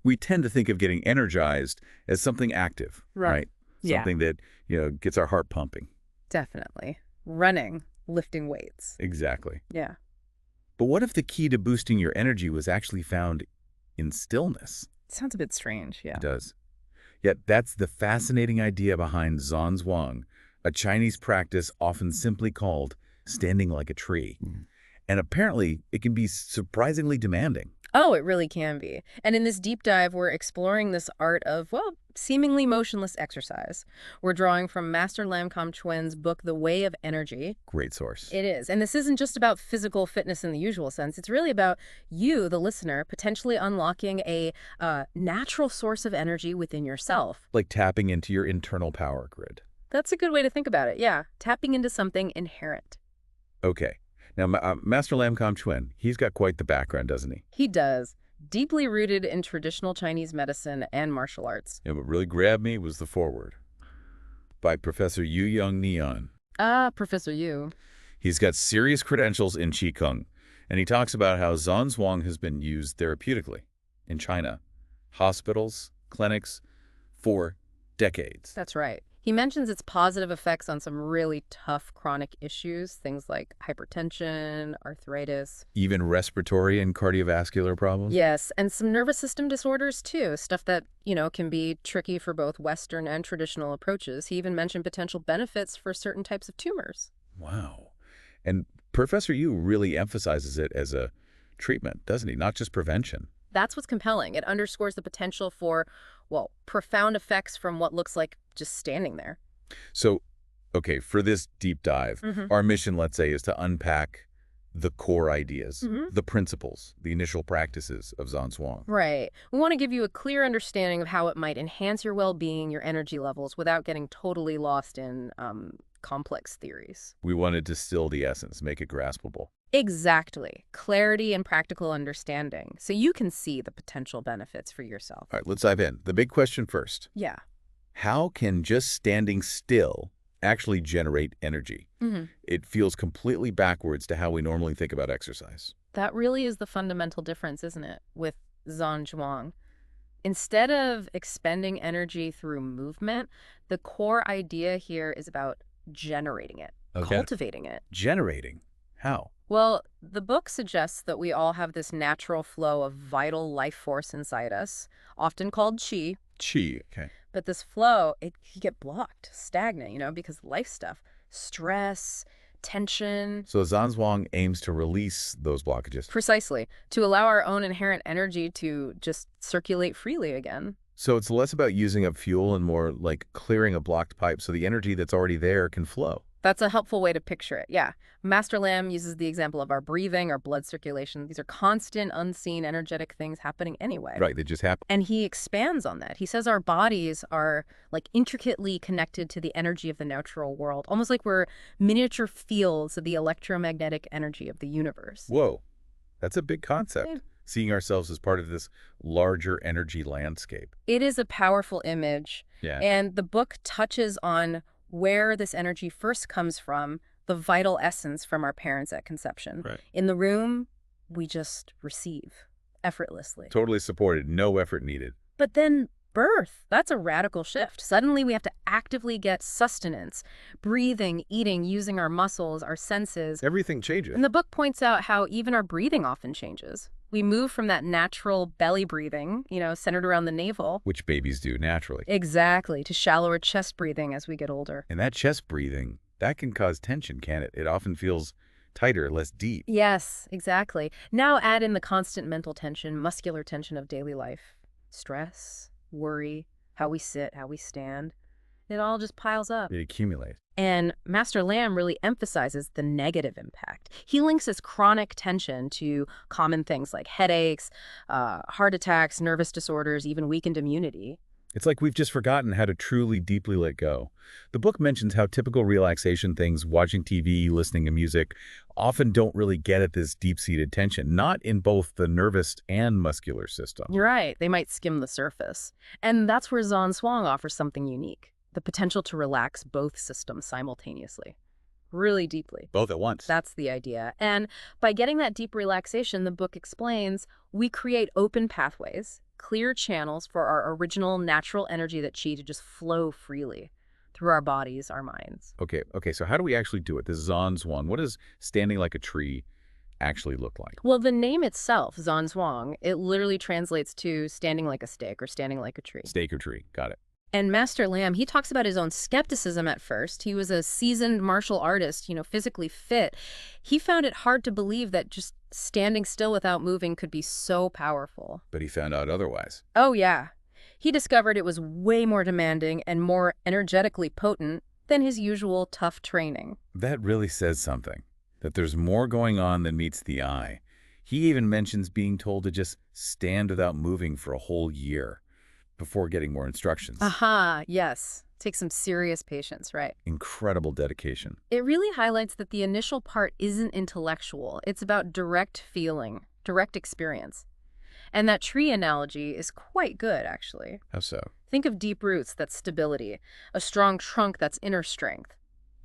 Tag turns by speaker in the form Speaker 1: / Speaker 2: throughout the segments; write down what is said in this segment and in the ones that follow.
Speaker 1: We tend to think of getting energized as something active,
Speaker 2: Right.
Speaker 1: right?
Speaker 2: Yeah,
Speaker 1: Something that, gets our heart pumping.
Speaker 2: definitely. Running, lifting weights.
Speaker 1: Exactly.
Speaker 2: Yeah.
Speaker 1: But what if the key to boosting your energy was actually found in stillness?
Speaker 2: Sounds a bit strange,
Speaker 1: It
Speaker 2: yeah.
Speaker 1: does. Yet that's the fascinating idea behind Zhan Zhuang, a Chinese practice often simply called standing like a tree. And apparently, it can be surprisingly demanding.
Speaker 2: Oh, it really can be. And in this deep dive, we're exploring this art of, well, seemingly motionless exercise. We're drawing from Master Lam Kam Chuen's book, The Way of Energy.
Speaker 1: Great source.
Speaker 2: It is. And this isn't just about physical fitness in the usual sense. It's really about you, the listener, potentially unlocking a natural source of energy within yourself.
Speaker 1: Like tapping into your internal power grid.
Speaker 2: That's a good way to think about it. Yeah. Tapping into something inherent.
Speaker 1: Okay. Now, Master Lam Kam Chuen, he's got quite the background, doesn't he?
Speaker 2: He does. Deeply rooted in traditional Chinese medicine and martial arts.
Speaker 1: And what really grabbed me was the foreword by Professor Yu Young Neon.
Speaker 2: Ah, Professor Yu.
Speaker 1: He's got serious credentials in Qigong, and he talks about how Zhan Zhuang has been used therapeutically in China, hospitals, clinics, for decades.
Speaker 2: That's right. He mentions its positive effects on some really tough chronic issues, things like hypertension, arthritis.
Speaker 1: Even respiratory and cardiovascular problems?
Speaker 2: Yes, and some nervous system disorders too, stuff that, can be tricky for both Western and traditional approaches. He even mentioned potential benefits for certain types of tumors.
Speaker 1: Wow. And Professor Yu really emphasizes it as a treatment, doesn't he? Not just prevention.
Speaker 2: That's what's compelling. It underscores the potential for, well, profound effects from what looks like just standing there.
Speaker 1: So, okay, for this deep dive, our mission, let's say, is to unpack the core ideas, the principles, the initial practices of Zhan Zhuang.
Speaker 2: Right. We want to give you a clear understanding of how it might enhance your well-being, your energy levels, without getting totally lost in complex theories.
Speaker 1: We want to distill the essence, make it graspable.
Speaker 2: Exactly. Clarity and practical understanding, so you can see the potential benefits for yourself.
Speaker 1: All right, let's dive in. The big question first.
Speaker 2: Yeah.
Speaker 1: How can just standing still actually generate energy? It feels completely backwards to how we normally think about exercise.
Speaker 2: That really is the fundamental difference, isn't it, with Zhan Zhuang? Instead of expending energy through movement, the core idea here is about generating it, cultivating it.
Speaker 1: Generating. How?
Speaker 2: Well, the book suggests that we all have this natural flow of vital life force inside us, often called qi.
Speaker 1: Qi. Okay.
Speaker 2: But this flow, it can get blocked, stagnant, because of life stuff, stress, tension.
Speaker 1: So Zhan Zhuang aims to release those blockages.
Speaker 2: Precisely, to allow our own inherent energy to just circulate freely again.
Speaker 1: So it's less about using up fuel and more like clearing a blocked pipe so the energy that's already there can flow.
Speaker 2: That's a helpful way to picture it, yeah. Master Lam uses the example of our breathing, our blood circulation. These are constant, unseen, energetic things happening anyway.
Speaker 1: Right, they just happen.
Speaker 2: And he expands on that. He says our bodies are like intricately connected to the energy of the natural world, almost like we're miniature fields of the electromagnetic energy of the universe.
Speaker 1: Whoa, that's a big concept.
Speaker 2: Yeah.
Speaker 1: Seeing ourselves as part of this larger energy landscape.
Speaker 2: It is a powerful image.
Speaker 1: Yeah.
Speaker 2: And the book touches on where this energy first comes from, the vital essence from our parents at conception.
Speaker 1: Right.
Speaker 2: In the room, we just receive effortlessly.
Speaker 1: Totally supported, no effort needed.
Speaker 2: But then birth, that's a radical shift. Suddenly we have to actively get sustenance, breathing, eating, using our muscles, our senses.
Speaker 1: Everything changes.
Speaker 2: And the book points out how even our breathing often changes. We move from that natural belly breathing, centered around the navel.
Speaker 1: Which babies do naturally.
Speaker 2: Exactly, to shallower chest breathing as we get older.
Speaker 1: And that chest breathing, that can cause tension, can't it? It often feels tighter, less deep.
Speaker 2: Yes, exactly. Now add in the constant mental tension, muscular tension of daily life. Stress, worry, how we sit, how we stand. It all just piles up.
Speaker 1: It accumulates.
Speaker 2: And Master Lam really emphasizes the negative impact. He links this chronic tension to common things like headaches, heart attacks, nervous disorders, even weakened immunity.
Speaker 1: It's like we've just forgotten how to truly deeply let go. The book mentions how typical relaxation things, watching TV, listening to music, often don't really get at this deep-seated tension, not in both the nervous and muscular system.
Speaker 2: You're right. They might skim the surface. And that's where Zhan Zhuang offers something unique, the potential to relax both systems simultaneously. really deeply.
Speaker 1: Both at once.
Speaker 2: That's the idea. And by getting that deep relaxation, the book explains, we create open pathways, clear channels for our original natural energy, that chi, to just flow freely through our bodies, our minds.
Speaker 1: Okay, so how do we actually do it? This Zhan Zhuang, what does standing like a tree actually look like?
Speaker 2: Well, the name itself, Zhan Zhuang, it literally translates to standing like a stick or standing like a tree.
Speaker 1: Stake or tree, got it.
Speaker 2: And Master Lam, he talks about his own skepticism at first. He was a seasoned martial artist, physically fit. He found it hard to believe that just standing still without moving could be so powerful.
Speaker 1: But he found out otherwise.
Speaker 2: Oh, yeah. He discovered it was way more demanding and more energetically potent than his usual tough training.
Speaker 1: That really says something, that there's more going on than meets the eye. He even mentions being told to just stand without moving for a whole year before getting more instructions.
Speaker 2: Aha, yes. Take some serious patience, right?
Speaker 1: Incredible dedication.
Speaker 2: It really highlights that the initial part isn't intellectual. It's about direct feeling, direct experience. And that tree analogy is quite good, actually.
Speaker 1: How so?
Speaker 2: Think of deep roots, that's stability, a strong trunk, that's inner strength,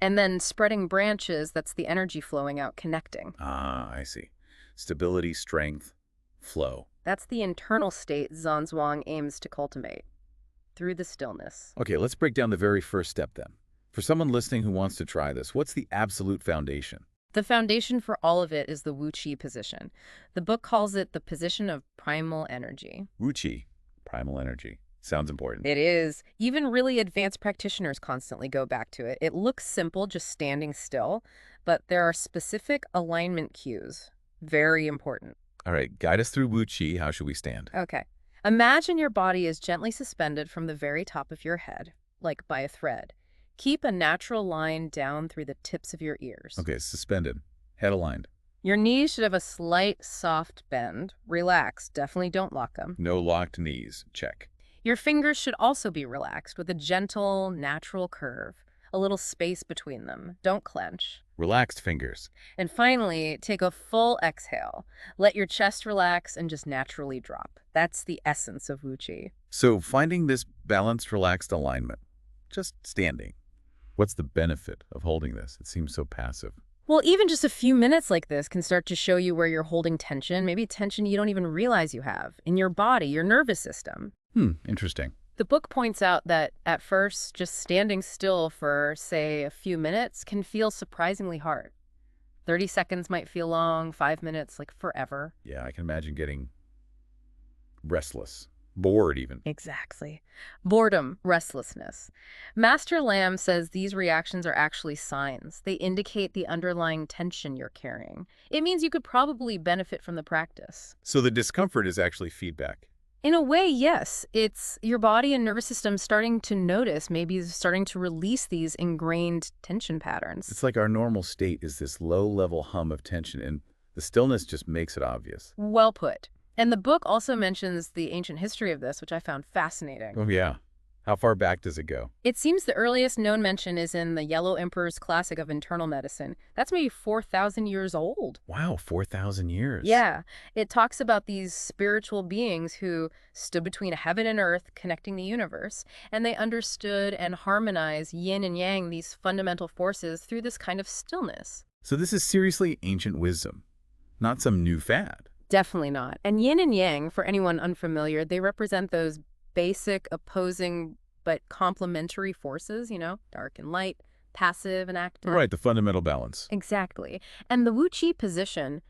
Speaker 2: and then spreading branches, that's the energy flowing out, connecting.
Speaker 1: Ah, I see. Stability, strength, flow.
Speaker 2: That's the internal state Zhan Zhuang aims to cultivate through the stillness.
Speaker 1: Okay, let's break down the very first step then. For someone listening who wants to try this, what's the absolute foundation?
Speaker 2: The foundation for all of it is the Wu Qi position. The book calls it the position of primal energy.
Speaker 1: Wu Qi, primal energy. Sounds important.
Speaker 2: It is. Even really advanced practitioners constantly go back to it. It looks simple, just standing still, but there are specific alignment cues. Very important.
Speaker 1: All right, guide us through Wu Qi. How should we stand?
Speaker 2: Okay. Imagine your body is gently suspended from the very top of your head, like by a thread. Keep a natural line down through the tips of your ears.
Speaker 1: Okay, suspended, head aligned.
Speaker 2: Your knees should have a slight, soft bend. Relax. Definitely don't lock them.
Speaker 1: No locked knees. Check.
Speaker 2: Your fingers should also be relaxed with a gentle, natural curve. A little space between them. Don't clench.
Speaker 1: Relaxed fingers.
Speaker 2: And finally, take a full exhale. Let your chest relax and just naturally drop. That's the essence of Wu Qi.
Speaker 1: So finding this balanced, relaxed alignment, just standing. What's the benefit of holding this? It seems so passive.
Speaker 2: Well, even just a few minutes like this can start to show you where you're holding tension, maybe tension you don't even realize you have, in your body, your nervous system.
Speaker 1: Interesting.
Speaker 2: The book points out that at first, just standing still for, say, a few minutes can feel surprisingly hard. 30 seconds might feel long, 5 minutes like forever.
Speaker 1: Yeah, I can imagine getting restless, bored even.
Speaker 2: Exactly. Boredom, restlessness. Master Lam says these reactions are actually signs. They indicate the underlying tension you're carrying. It means you could probably benefit from the practice.
Speaker 1: So the discomfort is actually feedback.
Speaker 2: In a way, yes. It's your body and nervous system starting to notice, maybe starting to release these ingrained tension patterns.
Speaker 1: It's like our normal state is this low-level hum of tension, and the stillness just makes it obvious.
Speaker 2: Well put. And the book also mentions the ancient history of this, which I found fascinating.
Speaker 1: Oh, yeah. How far back does it go?
Speaker 2: It seems the earliest known mention is in the Yellow Emperor's Classic of Internal Medicine. That's maybe 4,000 years old.
Speaker 1: Wow, 4,000 years.
Speaker 2: Yeah, it talks about these spiritual beings who stood between heaven and earth, connecting the universe, and they understood and harmonized yin and yang, these fundamental forces, through this kind of stillness.
Speaker 1: So this is seriously ancient wisdom, not some new fad.
Speaker 2: Definitely not. And yin and yang, for anyone unfamiliar, they represent those basic, opposing, but complementary forces, dark and light, passive and active.
Speaker 1: Right, the fundamental balance.
Speaker 2: Exactly. And the Wu Qi position,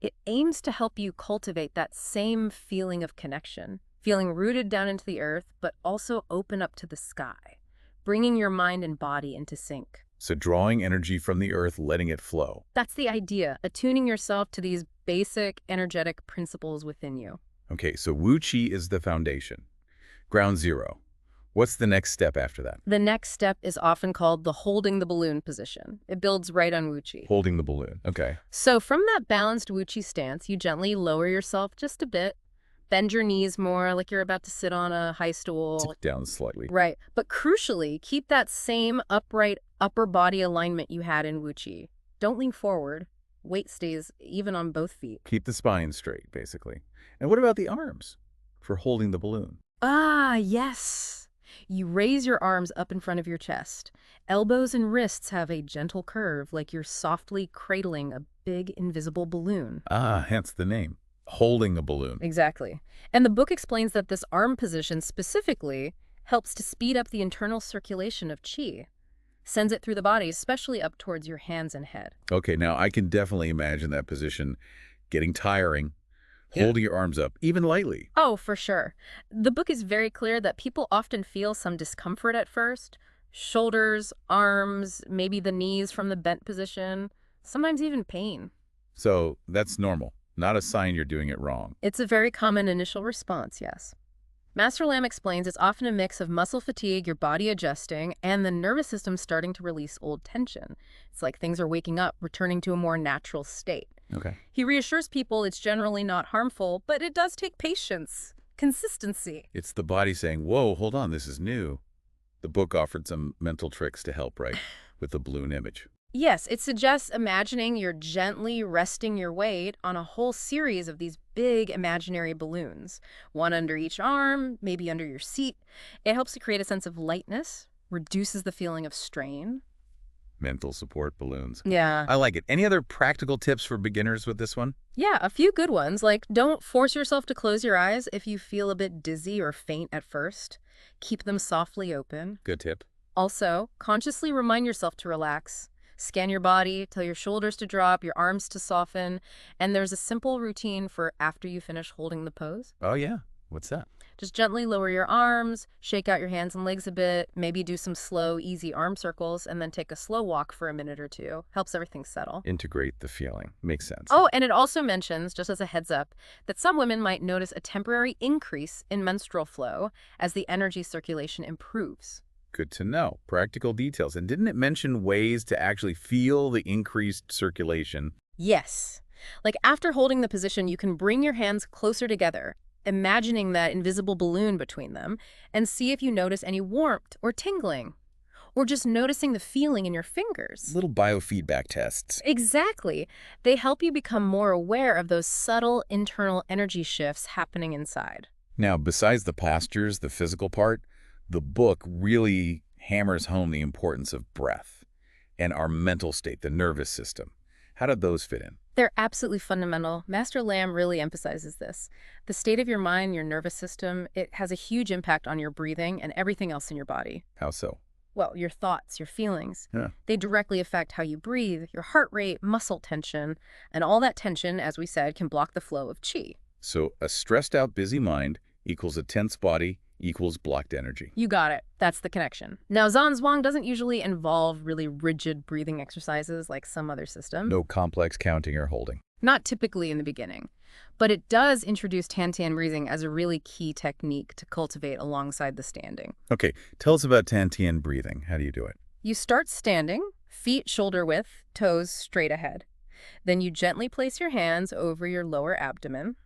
Speaker 2: it aims to help you cultivate that same feeling of connection, feeling rooted down into the earth, but also open up to the sky, bringing your mind and body into sync.
Speaker 1: So drawing energy from the earth, letting it flow.
Speaker 2: That's the idea, attuning yourself to these basic energetic principles within you.
Speaker 1: Okay, so Wu Qi is the foundation. Ground zero. What's the next step after that?
Speaker 2: The next step is often called the holding the balloon position. It builds right on Wu Qi.
Speaker 1: Holding the balloon. Okay.
Speaker 2: So from that balanced Wu Qi stance, you gently lower yourself just a bit. Bend your knees more like you're about to sit on a high stool.
Speaker 1: Tip down slightly.
Speaker 2: Right. But crucially, keep that same upright upper body alignment you had in Wu Qi. Don't lean forward. Weight stays even on both feet.
Speaker 1: Keep the spine straight, basically. And what about the arms for holding the balloon?
Speaker 2: Ah, yes. You raise your arms up in front of your chest. Elbows and wrists have a gentle curve, like you're softly cradling a big invisible balloon.
Speaker 1: Ah, hence the name. Holding a balloon.
Speaker 2: Exactly. And the book explains that this arm position specifically helps to speed up the internal circulation of qi, sends it through the body, especially up towards your hands and head.
Speaker 1: Okay, now I can definitely imagine that position getting tiring,
Speaker 2: Yeah.
Speaker 1: holding your arms up, even lightly.
Speaker 2: Oh, for sure. The book is very clear that people often feel some discomfort at first. Shoulders, arms, maybe the knees from the bent position, sometimes even pain.
Speaker 1: So that's normal, not a sign you're doing it wrong.
Speaker 2: It's a very common initial response, yes. Master Lam explains it's often a mix of muscle fatigue, your body adjusting, and the nervous system starting to release old tension. It's like things are waking up, returning to a more natural state.
Speaker 1: Okay.
Speaker 2: He reassures people it's generally not harmful, but it does take patience, consistency.
Speaker 1: It's the body saying, whoa, hold on, this is new. The book offered some mental tricks to help, right, with the balloon image.
Speaker 2: Yes, it suggests imagining you're gently resting your weight on a whole series of these big imaginary balloons, one under each arm, maybe under your seat. It helps to create a sense of lightness, reduces the feeling of strain.
Speaker 1: Mental support balloons.
Speaker 2: Yeah.
Speaker 1: I like it. Any other practical tips for beginners with this one?
Speaker 2: Yeah, a few good ones, like don't force yourself to close your eyes if you feel a bit dizzy or faint at first. Keep them softly open.
Speaker 1: Good tip.
Speaker 2: Also, consciously remind yourself to relax. Scan your body, tell your shoulders to drop, your arms to soften, and there's a simple routine for after you finish holding the pose.
Speaker 1: Oh, yeah. What's that?
Speaker 2: Just gently lower your arms, shake out your hands and legs a bit, maybe do some slow, easy arm circles, and then take a slow walk for a minute or two. Helps everything settle.
Speaker 1: Integrate the feeling. Makes sense.
Speaker 2: Oh, and it also mentions, just as a heads up, that some women might notice a temporary increase in menstrual flow as the energy circulation improves.
Speaker 1: Good to know. Practical details. And didn't it mention ways to actually feel the increased circulation?
Speaker 2: Yes. Like after holding the position, you can bring your hands closer together, imagining that invisible balloon between them, and see if you notice any warmth or tingling, or just noticing the feeling in your fingers.
Speaker 1: Little biofeedback tests.
Speaker 2: Exactly. They help you become more aware of those subtle internal energy shifts happening inside.
Speaker 1: Now, besides the postures, the physical part, the book really hammers home the importance of breath and our mental state, the nervous system. How did those fit in?
Speaker 2: They're absolutely fundamental. Master Lam really emphasizes this. The state of your mind, your nervous system, it has a huge impact on your breathing and everything else in your body.
Speaker 1: How so?
Speaker 2: Well, your thoughts, your feelings.
Speaker 1: Yeah.
Speaker 2: They directly affect how you breathe, your heart rate, muscle tension, and all that tension, as we said, can block the flow of qi.
Speaker 1: So a stressed out, busy mind equals a tense body equals blocked energy.
Speaker 2: You got it. That's the connection. Now, Zhan Zhuang doesn't usually involve really rigid breathing exercises like some other system.
Speaker 1: No complex counting or holding.
Speaker 2: Not typically in the beginning. But it does introduce Tan-Tian breathing as a really key technique to cultivate alongside the standing.
Speaker 1: Okay, tell us about Tan-Tian breathing. How do you do it?
Speaker 2: You start standing, feet shoulder width, toes straight ahead. Then you gently place your hands over your lower abdomen.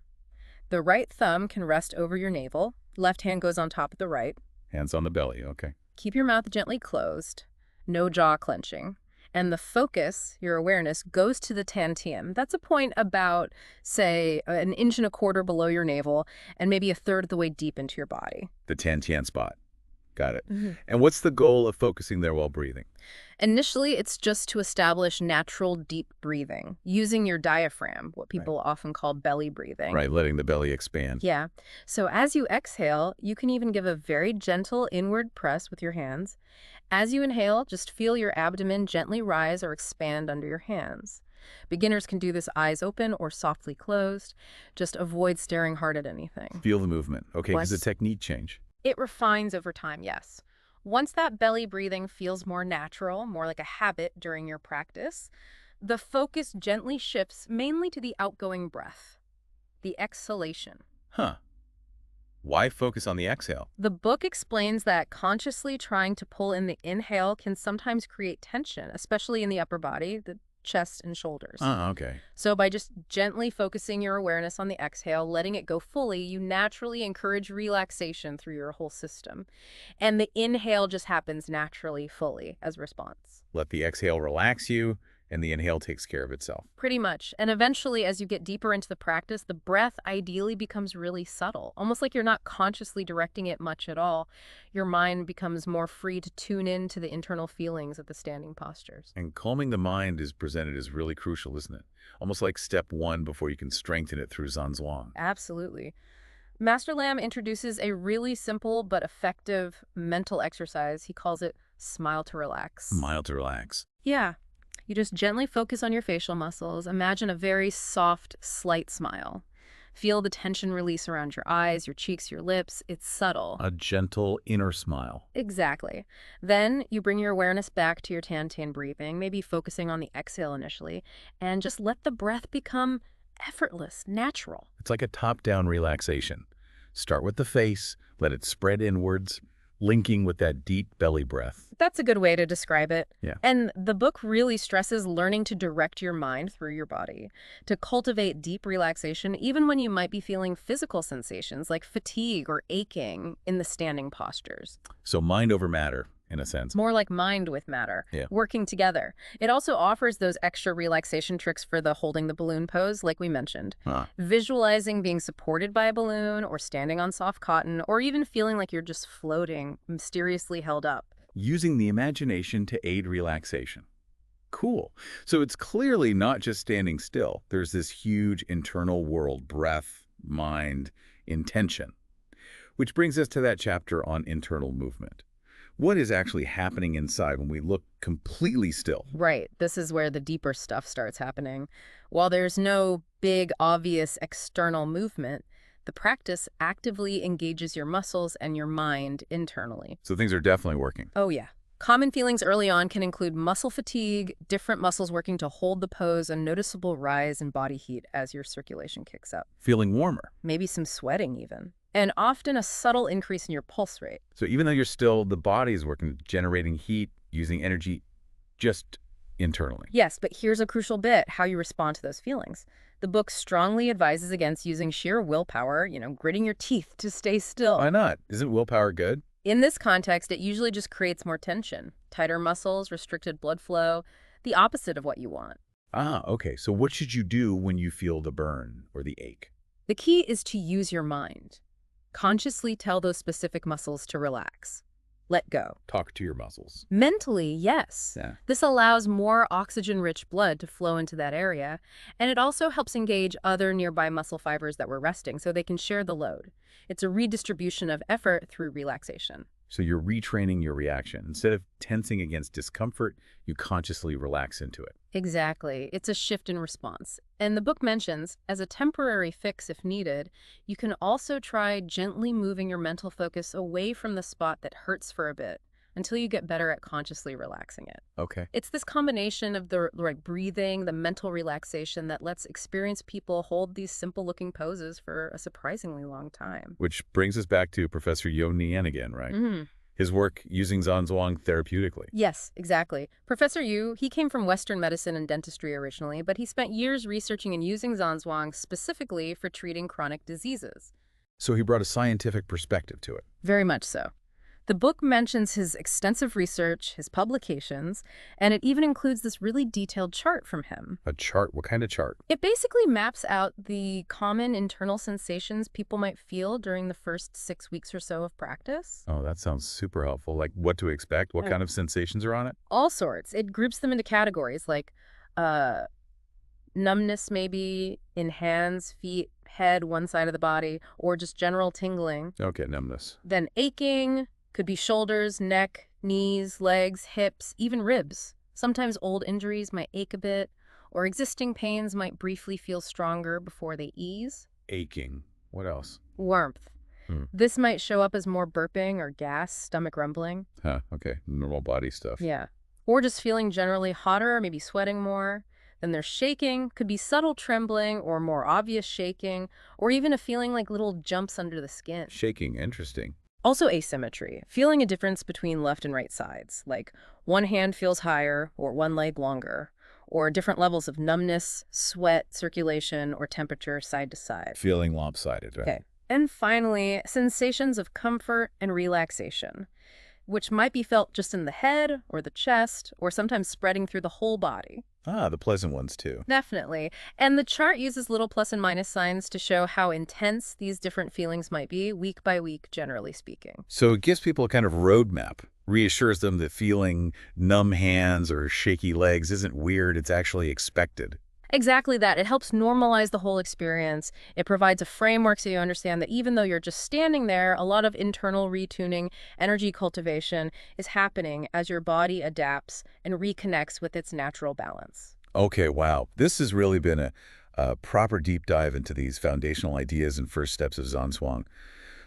Speaker 2: The right thumb can rest over your navel. Left hand goes on top of the right.
Speaker 1: Hands on the belly, okay.
Speaker 2: Keep your mouth gently closed. No jaw clenching. And the focus, your awareness, goes to the Tan-Tian. That's a point about, say, 1.25 inches below your navel and maybe 1/3 of the way deep into your body.
Speaker 1: The Tan-Tian spot. Got it.
Speaker 2: Mm-hmm.
Speaker 1: And what's the goal of focusing there while breathing?
Speaker 2: Initially, it's just to establish natural deep breathing, using your diaphragm, what people often call belly breathing.
Speaker 1: Right, letting the belly expand.
Speaker 2: Yeah. So as you exhale, you can even give a very gentle inward press with your hands. As you inhale, just feel your abdomen gently rise or expand under your hands. Beginners can do this eyes open or softly closed. Just avoid staring hard at anything.
Speaker 1: Feel the movement. Okay,
Speaker 2: Once-
Speaker 1: does the technique change?
Speaker 2: It refines over time, yes. Once that belly breathing feels more natural, more like a habit during your practice, the focus gently shifts mainly to the outgoing breath, the exhalation.
Speaker 1: Huh. Why focus on the exhale?
Speaker 2: The book explains that consciously trying to pull in the inhale can sometimes create tension, especially in the upper body, the chest and shoulders.
Speaker 1: Oh, okay.
Speaker 2: So by just gently focusing your awareness on the exhale, letting it go fully, you naturally encourage relaxation through your whole system. And the inhale just happens naturally, fully, as a response.
Speaker 1: Let the exhale relax you, and the inhale takes care of itself.
Speaker 2: Pretty much. And eventually, as you get deeper into the practice, the breath ideally becomes really subtle, almost like you're not consciously directing it much at all. Your mind becomes more free to tune in to the internal feelings of the standing postures.
Speaker 1: And calming the mind is presented as really crucial, isn't it? Almost like step one before you can strengthen it through Zhan Zhuang.
Speaker 2: Absolutely. Master Lam introduces a really simple but effective mental exercise. He calls it smile to relax.
Speaker 1: Smile to relax.
Speaker 2: Yeah. You just gently focus on your facial muscles. Imagine a very soft, slight smile. Feel the tension release around your eyes, your cheeks, your lips. It's subtle.
Speaker 1: A gentle inner smile.
Speaker 2: Exactly. Then you bring your awareness back to your tan breathing, maybe focusing on the exhale initially, and just let the breath become effortless, natural.
Speaker 1: It's like a top-down relaxation. Start with the face, let it spread inwards, linking with that deep belly breath.
Speaker 2: That's a good way to describe it.
Speaker 1: Yeah.
Speaker 2: And the book really stresses learning to direct your mind through your body, to cultivate deep relaxation even when you might be feeling physical sensations like fatigue or aching in the standing postures.
Speaker 1: So mind over matter, in a sense.
Speaker 2: More like mind with matter,
Speaker 1: Yeah.
Speaker 2: working together. It also offers those extra relaxation tricks for the holding the balloon pose, like we mentioned.
Speaker 1: Huh.
Speaker 2: Visualizing being supported by a balloon or standing on soft cotton or even feeling like you're just floating, mysteriously held up.
Speaker 1: Using the imagination to aid relaxation. Cool. So it's clearly not just standing still. There's this huge internal world, breath, mind, intention. Which brings us to that chapter on internal movement. What is actually happening inside when we look completely still?
Speaker 2: Right. This is where the deeper stuff starts happening. While there's no big, obvious external movement, the practice actively engages your muscles and your mind internally.
Speaker 1: So things are definitely working.
Speaker 2: Oh, yeah. Common feelings early on can include muscle fatigue, different muscles working to hold the pose, a noticeable rise in body heat as your circulation kicks up.
Speaker 1: Feeling warmer.
Speaker 2: Maybe some sweating even. And often a subtle increase in your pulse rate.
Speaker 1: So even though you're still, the body is working, generating heat, using energy just internally.
Speaker 2: Yes, but here's a crucial bit, how you respond to those feelings. The book strongly advises against using sheer willpower, gritting your teeth to stay still.
Speaker 1: Why not? Isn't willpower good?
Speaker 2: In this context, it usually just creates more tension, tighter muscles, restricted blood flow, the opposite of what you want.
Speaker 1: Ah, okay. So what should you do when you feel the burn or the ache?
Speaker 2: The key is to use your mind. Consciously tell those specific muscles to relax. Let go.
Speaker 1: Talk to your muscles.
Speaker 2: Mentally, yes.
Speaker 1: Yeah.
Speaker 2: This allows more oxygen-rich blood to flow into that area, and it also helps engage other nearby muscle fibers that were resting so they can share the load. It's a redistribution of effort through relaxation.
Speaker 1: So you're retraining your reaction. Instead of tensing against discomfort, you consciously relax into it.
Speaker 2: Exactly. It's a shift in response. And the book mentions, as a temporary fix if needed, you can also try gently moving your mental focus away from the spot that hurts for a bit until you get better at consciously relaxing it.
Speaker 1: Okay.
Speaker 2: It's this combination of the breathing, the mental relaxation that lets experienced people hold these simple-looking poses for a surprisingly long time.
Speaker 1: Which brings us back to Professor Yo Nien again, right?
Speaker 2: Mm-hmm.
Speaker 1: His work using Zhan Zhuang therapeutically.
Speaker 2: Yes, exactly. Professor Yu, he came from Western medicine and dentistry originally, but he spent years researching and using Zhan Zhuang specifically for treating chronic diseases.
Speaker 1: So he brought a scientific perspective to it.
Speaker 2: Very much so. The book mentions his extensive research, his publications, and it even includes this really detailed chart from him.
Speaker 1: A chart? What kind of chart?
Speaker 2: It basically maps out the common internal sensations people might feel during the first 6 weeks or so of practice.
Speaker 1: Oh, that sounds super helpful. Like what to expect? What kind of sensations are on it?
Speaker 2: All sorts. It groups them into categories like numbness maybe in hands, feet, head, one side of the body, or just general tingling.
Speaker 1: Okay, numbness.
Speaker 2: Then aching. Could be shoulders, neck, knees, legs, hips, even ribs. Sometimes old injuries might ache a bit, or existing pains might briefly feel stronger before they ease.
Speaker 1: Aching. What else?
Speaker 2: Warmth. This might show up as more burping or gas, stomach rumbling.
Speaker 1: Huh, okay. Normal body stuff.
Speaker 2: Yeah. Or just feeling generally hotter, maybe sweating more. Then there's shaking, could be subtle trembling or more obvious shaking, or even a feeling like little jumps under the skin.
Speaker 1: Shaking, interesting.
Speaker 2: Also asymmetry, feeling a difference between left and right sides, like one hand feels higher or one leg longer, or different levels of numbness, sweat, circulation, or temperature side to side.
Speaker 1: Feeling lopsided, right?
Speaker 2: Okay. And finally, sensations of comfort and relaxation, which might be felt just in the head or the chest, or sometimes spreading through the whole body.
Speaker 1: Ah, the pleasant ones too.
Speaker 2: Definitely. And the chart uses little plus and minus signs to show how intense these different feelings might be week by week, generally speaking.
Speaker 1: So it gives people a kind of roadmap, reassures them that feeling numb hands or shaky legs isn't weird, it's actually expected.
Speaker 2: Exactly that. It helps normalize the whole experience. It provides a framework so you understand that even though you're just standing there, a lot of internal retuning, energy cultivation is happening as your body adapts and reconnects with its natural balance.
Speaker 1: Okay, wow. This has really been a proper deep dive into these foundational ideas and first steps of Zhan.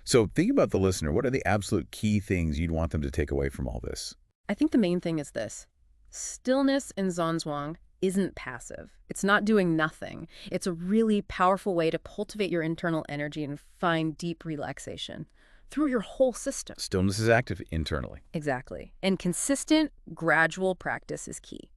Speaker 1: So think about the listener. What are the absolute key things you'd want them to take away from all this?
Speaker 2: I think the main thing is this. Stillness in Zhuang isn't passive. It's not doing nothing. It's a really powerful way to cultivate your internal energy and find deep relaxation through your whole system.
Speaker 1: Stillness is active internally.
Speaker 2: Exactly. And consistent, gradual practice is key.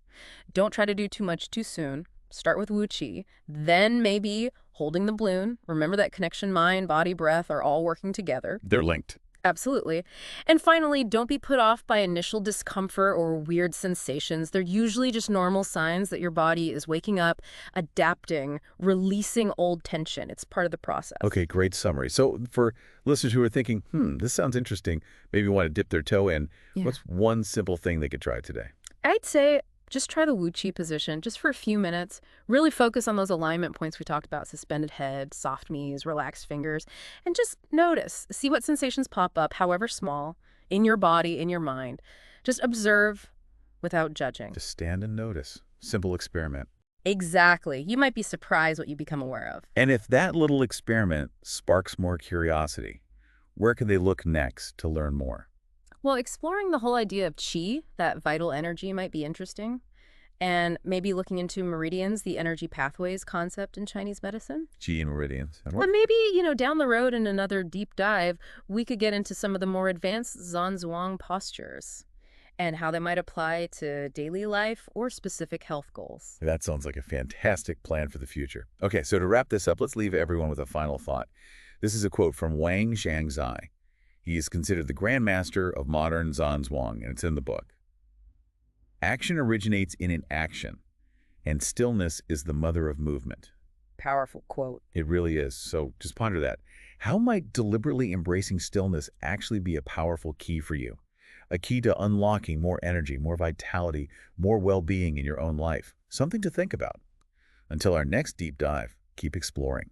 Speaker 2: Don't try to do too much too soon. Start with Wu Qi, then maybe holding the balloon. Remember that connection, mind, body, breath are all working together.
Speaker 1: They're linked.
Speaker 2: Absolutely. And finally, don't be put off by initial discomfort or weird sensations. They're usually just normal signs that your body is waking up, adapting, releasing old tension. It's part of the process.
Speaker 1: Okay, great summary. So for listeners who are thinking, this sounds interesting, maybe want to dip their toe in,
Speaker 2: Yeah.
Speaker 1: what's one simple thing they could try today?
Speaker 2: I'd say just try the Wu Qi position just for a few minutes. Really focus on those alignment points we talked about, suspended head, soft knees, relaxed fingers, and just notice. See what sensations pop up, however small, in your body, in your mind. Just observe without judging.
Speaker 1: Just stand and notice. Simple experiment.
Speaker 2: Exactly. You might be surprised what you become aware of.
Speaker 1: And if that little experiment sparks more curiosity, where can they look next to learn more?
Speaker 2: Well, exploring the whole idea of qi, that vital energy, might be interesting. And maybe looking into meridians, the energy pathways concept in Chinese medicine.
Speaker 1: Qi and meridians. And
Speaker 2: But
Speaker 1: what?
Speaker 2: maybe, down the road in another deep dive, we could get into some of the more advanced Zhuang postures and how they might apply to daily life or specific health goals.
Speaker 1: That sounds like a fantastic plan for the future. Okay, so to wrap this up, let's leave everyone with a final thought. This is a quote from Wang Zhangzai. He is considered the grandmaster of modern Zhuang, and it's in the book. Action originates in inaction, and stillness is the mother of movement.
Speaker 2: Powerful quote.
Speaker 1: It really is. So just ponder that. How might deliberately embracing stillness actually be a powerful key for you? A key to unlocking more energy, more vitality, more well-being in your own life. Something to think about. Until our next deep dive, keep exploring.